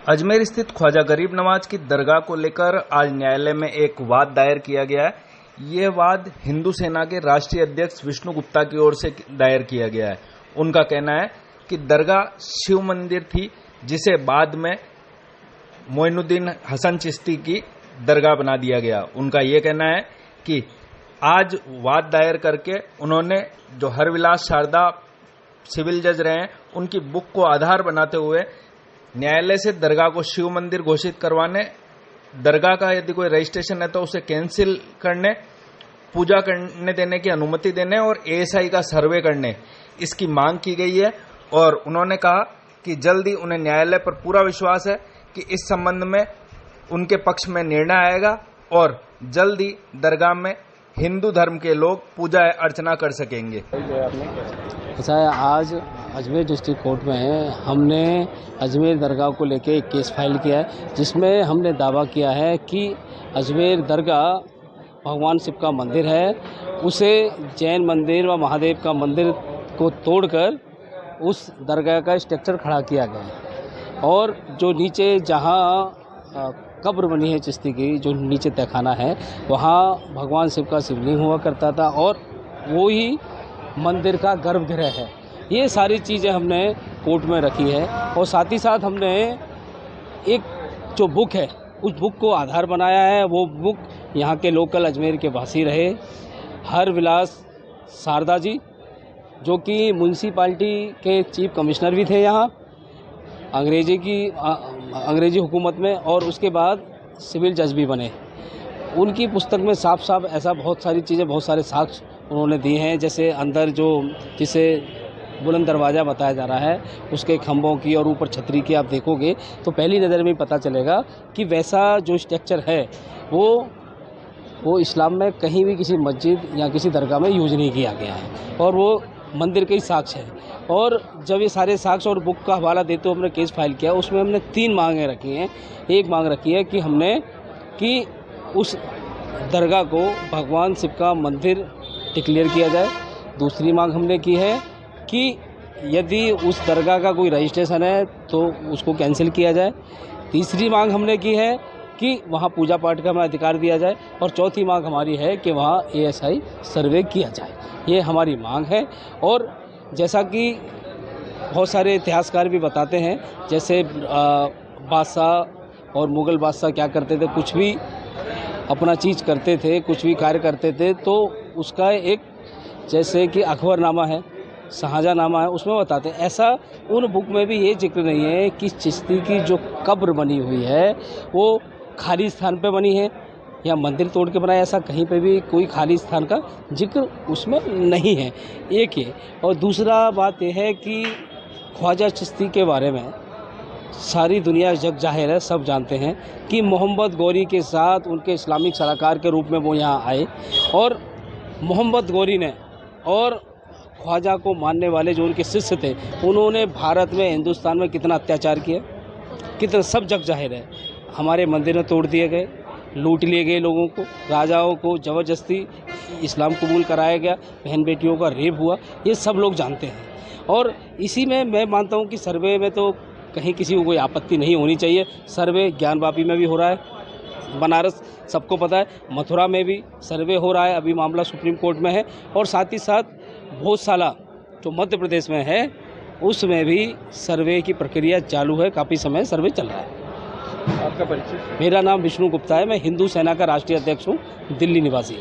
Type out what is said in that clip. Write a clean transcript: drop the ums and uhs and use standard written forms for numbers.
अजमेर स्थित ख्वाजा गरीब नवाज की दरगाह को लेकर आज न्यायालय में एक वाद दायर किया गया है। ये वाद हिंदू सेना के राष्ट्रीय अध्यक्ष विष्णु गुप्ता की ओर से दायर किया गया है। उनका कहना है कि दरगाह शिव मंदिर थी, जिसे बाद में मोइनुद्दीन हसन चिश्ती की दरगाह बना दिया गया। उनका ये कहना है कि आज वाद दायर करके उन्होंने जो हरविलास शारदा सिविल जज रहे हैं, उनकी बुक को आधार बनाते हुए न्यायालय से दरगाह को शिव मंदिर घोषित करवाने, दरगाह का यदि कोई रजिस्ट्रेशन है तो उसे कैंसिल करने, पूजा करने देने की अनुमति देने और एएसआई का सर्वे करने, इसकी मांग की गई है। और उन्होंने कहा कि जल्द ही उन्हें न्यायालय पर पूरा विश्वास है कि इस संबंध में उनके पक्ष में निर्णय आएगा और जल्द ही दरगाह में हिंदू धर्म के लोग पूजा अर्चना कर सकेंगे। ऐसा है, आज अजमेर डिस्ट्रिक्ट कोर्ट में हमने अजमेर दरगाह को लेके एक केस फाइल किया है, जिसमें हमने दावा किया है कि अजमेर दरगाह भगवान शिव का मंदिर है, उसे जैन मंदिर व महादेव का मंदिर को तोड़कर उस दरगाह का स्ट्रक्चर खड़ा किया गया है। और जो नीचे जहाँ कब्र बनी है चिश्ती की, जो नीचे तहखाना है, वहाँ भगवान शिव का शिवलिंग हुआ करता था और वो ही मंदिर का गर्भगृह है। ये सारी चीज़ें हमने कोर्ट में रखी है और साथ ही साथ हमने एक जो बुक है उस बुक को आधार बनाया है। वो बुक यहाँ के लोकल अजमेर के वासी रहे हरविलास शारदा जी, जो कि म्यूनसिपाल्टी के चीफ कमिश्नर भी थे यहाँ अंग्रेजी हुकूमत में, और उसके बाद सिविल जज भी बने। उनकी पुस्तक में साफ साफ ऐसा बहुत सारी चीज़ें, बहुत सारे साक्ष्य उन्होंने दिए हैं। जैसे अंदर जो जिसे बुलंद दरवाज़ा बताया जा रहा है, उसके खंभों की और ऊपर छतरी की आप देखोगे तो पहली नज़र में पता चलेगा कि वैसा जो स्ट्रक्चर है वो इस्लाम में कहीं भी किसी मस्जिद या किसी दरगाह में यूज नहीं किया गया है और वो मंदिर के ही साक्ष्य है। और जब ये सारे साक्ष्य और बुक का हवाला देते हुए हमने केस फाइल किया, उसमें हमने 3 मांगें रखी हैं। एक मांग रखी है कि उस दरगाह को भगवान शिव का मंदिर डिक्लेयर किया जाए। दूसरी मांग हमने की है कि यदि उस दरगाह का कोई रजिस्ट्रेशन है तो उसको कैंसिल किया जाए। तीसरी मांग हमने की है कि वहाँ पूजा पाठ का हमें अधिकार दिया जाए। और चौथी मांग हमारी है कि वहाँ एएसआई सर्वे किया जाए। ये हमारी मांग है। और जैसा कि बहुत सारे इतिहासकार भी बताते हैं, जैसे बादशाह और मुग़ल बादशाह क्या करते थे, कुछ भी अपना चीज़ करते थे, कुछ भी कार्य करते थे, तो उसका एक जैसे कि अकबरनामा है, शाहजहाँनामा है, उसमें बताते हैं। ऐसा उन बुक में भी ये जिक्र नहीं है कि चिश्ती की जो कब्र बनी हुई है वो खाली स्थान पे बनी है या मंदिर तोड़ के बनाया, ऐसा कहीं पे भी कोई खाली स्थान का जिक्र उसमें नहीं है। एक ये। और दूसरा बात यह है कि ख्वाजा चिश्ती के बारे में सारी दुनिया जग जाहिर है, सब जानते हैं कि मोहम्मद गौरी के साथ उनके इस्लामिक सलाहकार के रूप में वो यहाँ आए और मोहम्मद गौरी ने और ख्वाजा को मानने वाले जो उनके शिष्य थे, उन्होंने भारत में, हिंदुस्तान में कितना अत्याचार किया, कितना, सब जग जाहिर है। हमारे मंदिर तोड़ दिए गए, लूट लिए गए लोगों को, राजाओं को ज़बरदस्ती इस्लाम कबूल कराया गया, बहन बेटियों का रेप हुआ, ये सब लोग जानते हैं। और इसी में मैं मानता हूँ कि सर्वे में तो कहीं किसी को कोई आपत्ति नहीं होनी चाहिए। सर्वे ज्ञानवापी में भी हो रहा है, बनारस सबको पता है, मथुरा में भी सर्वे हो रहा है, अभी मामला सुप्रीम कोर्ट में है। और साथ ही साथ भोजशाला जो मध्य प्रदेश में है, उसमें भी सर्वे की प्रक्रिया चालू है, काफ़ी समय सर्वे चल रहा है। आपका परिचय? मेरा नाम विष्णु गुप्ता है, मैं हिंदू सेना का राष्ट्रीय अध्यक्ष हूँ, दिल्ली निवासी।